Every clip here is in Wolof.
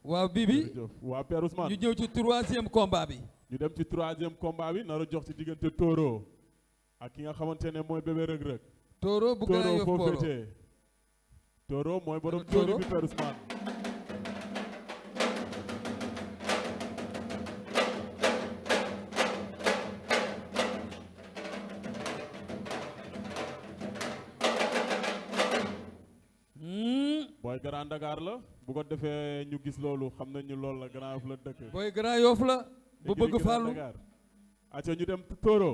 waaw Bibi waa Père Ousmane ñu ñëw ci 3e combat bi. ñu dem ci 3e combat bi nar a jox ci diggante Toro ak ki nga xamante ne mooy bébé Reug Reug. Toro bu Grand Yoff Poro Toro mooy borom Toro bi Père Ousmane. Boy Grand Dakar la bu ko defee ñu gis loolu xam nañu loolu la Grand Yoff la dëkk. Boy Grand Yoff la bu bëgg fàllu. acca ñu dem Toro.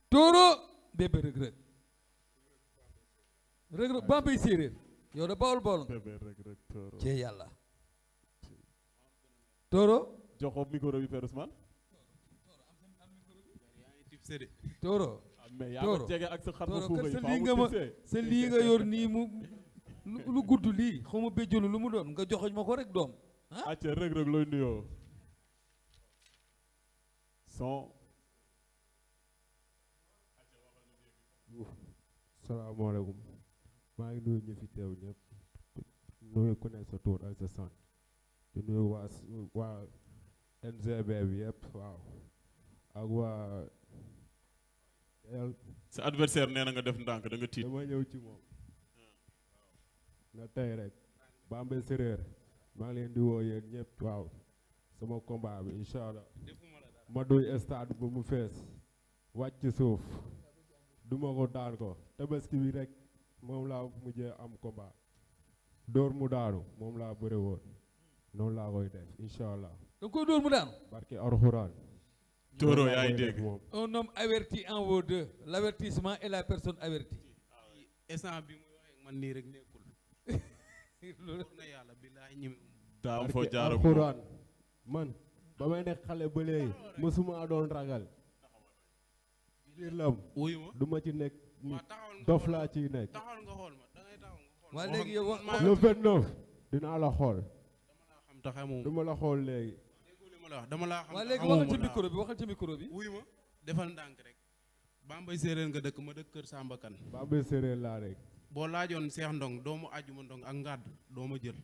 Toro bébé Reug Reug. Reug Reug Bambey séeréer yow da bawol bawol nga. bébé Reug Reug Toro. ci yàlla. Toro. joxo micro bi Père Ousmane. Toro. mais yaa ngi jege ak sa xar bu fuufa yi sa lii nga yor nii mu lu gudd lii xaw ma béjjonu lu mu doon nga joxoñ ma ko rek doom. ah acca Reug Reug looy nuyoo. son. salaamaaleykum maa ngi nuyu ñu fi teew ñëpp nuyu ku nekk sa tur ak sa sant di nuyu waa NGB bi yëpp waaw ak waa sa adversaire nee na nga def ndànk da nga tiit. dama ñëw ci moom na tey rek Bambey séréer maa ngi leen di woo yéen ñëpp waaw sama combat bi incha allah ma duy stade ba mu fees wàcc ci suuf duma ko daan ko tabaski bi rek moom laa mujjee am combat dóor mu daanu moom laa bëre woon noonu laa koy def incha allah. da nga koy dóor mu daanu. barke Alxuraan. Toro yaa ngi dégg. un homme averti en vaut deux l'avertissement et la personne avertie. instant bi muy waxee man nii rek nekkul. loolu na yàlla bilahi ñi. daa am foo jaar ak Alxuraan man ba may nekk xale ba léegi mosuma doon ragal. biir lam du ma ci nekk dof laa ciy nekk. taxawal nga xool ma da ngay taxaw nga xool. waa léegi yow wax le 29 dinaa la xool. dama laa xam taxaw moom. du ma la xool léegi. dama laa xam. waa léegi waxal ci micro bi waxal ci micro bi. wuy ma defal ndànk rek. Bambey séeréer nga dëkk ma dëkk Kër Samba Kane. Bambey séeréer laa rek. boo laajoon Seex Ndong doomu ajuma Ndong ak ngàdd doo ma jël.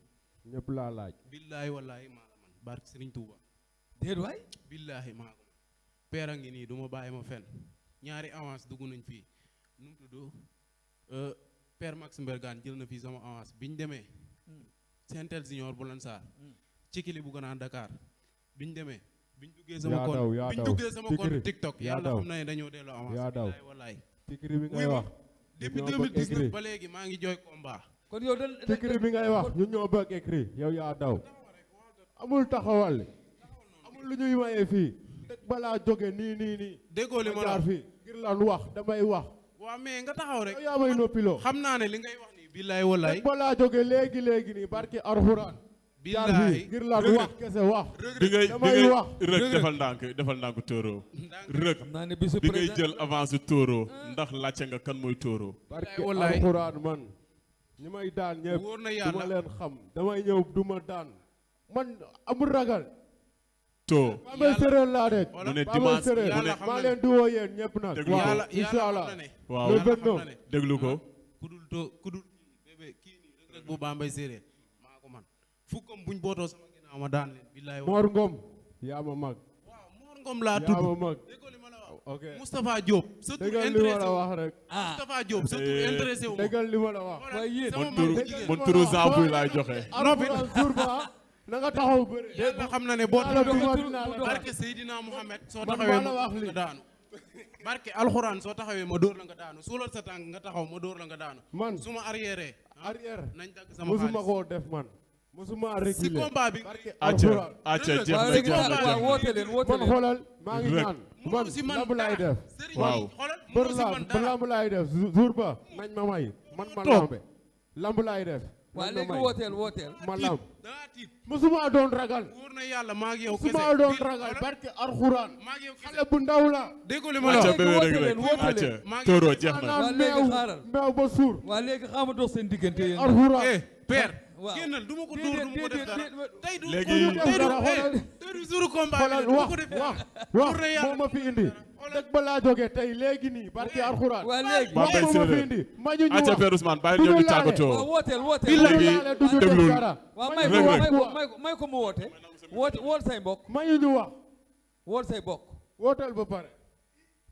ñëpp laa laaj. billaahi wallaahi maa la man barke Serigne Touba. déet waay. billaahi maa ko man. père a ngi nii du ma bàyyi ma fen ñaari avance dugg nañ fii nu mu tudd père Max Mbergane jël na fii sama avance bi ñu demee Sentel Junior bu lan saar ci kili bu Grand Dakar bi ñu demee bi ñu duggee sama compte bi ñu duggee sama compte TikTok yàlla xam na ne dañoo delloo avance yaa daw wallaay tikiri bi ngay wax depuis 2019 ba léegi maa ngi jooy combat kon yow da tikiri bi ngay wax ñun ñoo bëgg écrit yow yaa daw amul taxawal amul lu ñuy mayee fii dëgg balaa jóge nii déggoo li ma la jaar fii ngir lan wax damay wax waaw mais nga taxaw rek yow yaa may noppiloo xam naa ne li ngay wax nii billaay wallaay dëgg balaa jóge léegi nii barki Alxuraan jaar fii ngir lan wax kese wax damay wax Reug defal ndànk Toro Reug bi ngay jël avance Toro ndax laajte nga kan mooy Toro barki Alxuraan man ñi may daan ñëpp wóor na du yàlla ma leen xam damay ñëw du ma daan man amul ragal Bambey séeréer laa rek mu ne Bambey dimanche séeréer mu ne maa leen di woo yéen ñëpp nag déglu ko waaw incha allah waaw le 29 déglu ko kudul bébé kii nii Reug Reug bu Bambey séeréer maa ko man fukkam buñ bootoo sama ginnaaw ma daan leen billaay Mor Ngom yaa ma mag waaw Mor Ngom laa tudd yaa ma mag déggoo li ma la wax ok Moustapha Diop sa tur déggal li ma intéressé la wu wax rek Moustapha Diop sa tur intéressé wu ma déggal li ma la wax waaye yéen man turu Zambuy laay joxe Alxuraan jour ba na nga taxaw bëri yàlla xam na ne boo yàlla taxawee duma dinaa la barke Seydina Mouhamed soo man taxawee maa la wax ma li nga daanu barke alxuraan soo taxawee ma dóor la nga daanu suulal sa tànk nga taxaw ma dóor la nga daanu man su ma arrière arrière nañ dagg sama musuma xaalis koo def man musuma si reculer combat bi barke acca Alxuraan acca jeex waaw na léegi jeex na waaw woote leen woote man leen xoolal maa ngi ñaan man si man lamb laay def sëriñ waaw. bi xoolal bër mënoo si man la dara lamb laay def jour ba nañ ma may man ma toog. lambe lamb laay def waaw nañ ma léegi may wooteel ma lamb dangaa tiit musuma doon ragal wóor na yàlla maa ngi yow kese musuma doon bii ragal xoolal, barke Alxuraan maa ngi yow kese xale bu ndaw la déggoo li ma la acca wax bébé woote Reug leen, Reug woote acca leen. maa ngi- Toro jeex na waa naan léegi meew xaaral meew ba suur waa léegi xaama dox seen diggante yéen Alxuraan eh père waaw génnal du ma ko dóor du ma ko def dara tey du léegi tey du jour combat bi du ma ko def wax moo ma fi indi dëgg ba laa jógee tey léegi nii barki alxuraan waa léegi Ba Mbaye moo ma fi Séeréer indi mañu ñu acca wax Père Ousmane bàyyi ñëw ñu tàggatoo waaw wooteel léegi déglul waaw may ko mu woote wool say mbokk mañu ñu wax wool say mbokk wooteel ba pare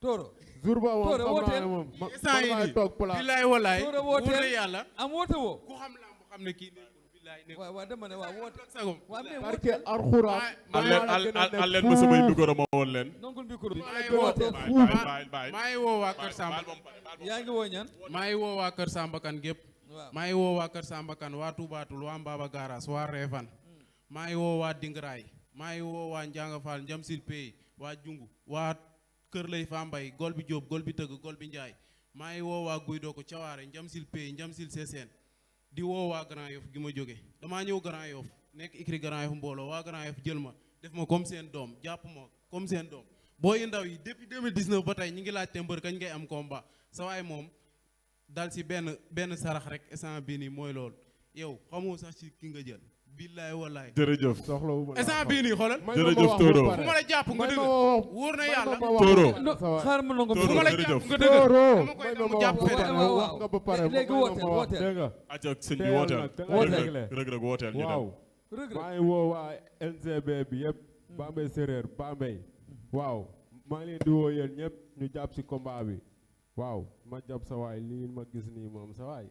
Toro jour ba moom Toro xam naa ne wooteel moom instant yi maay nii toog place billaay wallaay Toro wóor na wooteel yàlla am woote woo ku xam lamb xam ne kii nekkul billaay nekkul waaw dama ne waaw woote sagom waaw mais barki wooteel alxuraan al leen ma samay micro ma woon leen nongul micro bi wooteel maa ngi woo waa Kër Samba yaa ngi woo ñaan maa ngi woo waa Kër Samba Kane gépp waaw maa ngi woo waa Kër Samba Kane waa Toubatoul waa Mbaba Garas waa Réfane maa ngi woo waa Dingaraay maa ngi woo waa Njanga Fall Njam Sil Pay waa Jungu waa Kër Lay Fambay gol bi Jóob gol bi Tëgg gol bi Njaay maa ngi woo waa Guy Doko Cawaare Njam Sil Pay Njam Sil Seseen di woo waa Grand Yoff gi ma jóge damaa ñëw Grand Yoff nekk écrit Grand Yoff mbooloo waa Grand Yoff jël ma def ma comme seen doom jàpp ma comme seen doom boo yu ndaw yi depuis 2019 ba tey ñi ngi laajte mbër kañ ngay am combat sa waay moom dal si benn sarax rek instant bii nii mooy loolu yow xamoo sax ci ki nga jël billaay wallaay jërëjëf soxlawuma instant bii nii xoolal jërëjëf Toro fu ma la jàpp nga dëgg wóor na yàlla Toro xaar ma nangu Toro fu ma la jërëjëf jàpp nga dëgg Toro dama koy dama jàpp fedal wax nga ba pare léegi wooteel dégg nga acca sëñ bi wooteel wooteel Reug wooteel ñu dem waaw Reug maa ngi woo waa NGB bi yëpp Bambey séeréer Bambey waaw maa ngi leen di woo yéen ñëpp ñu jàpp si combat bi waaw ma jàpp sa waay lii ma gis nii moom sa waay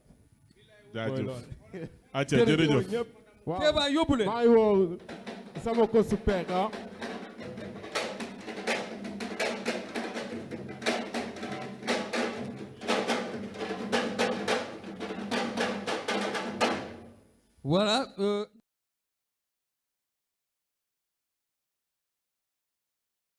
jaajëf acca jërëjëf ñëpp waaw Kéba yóbbu leen maa ngi woo sama ko su peek voilà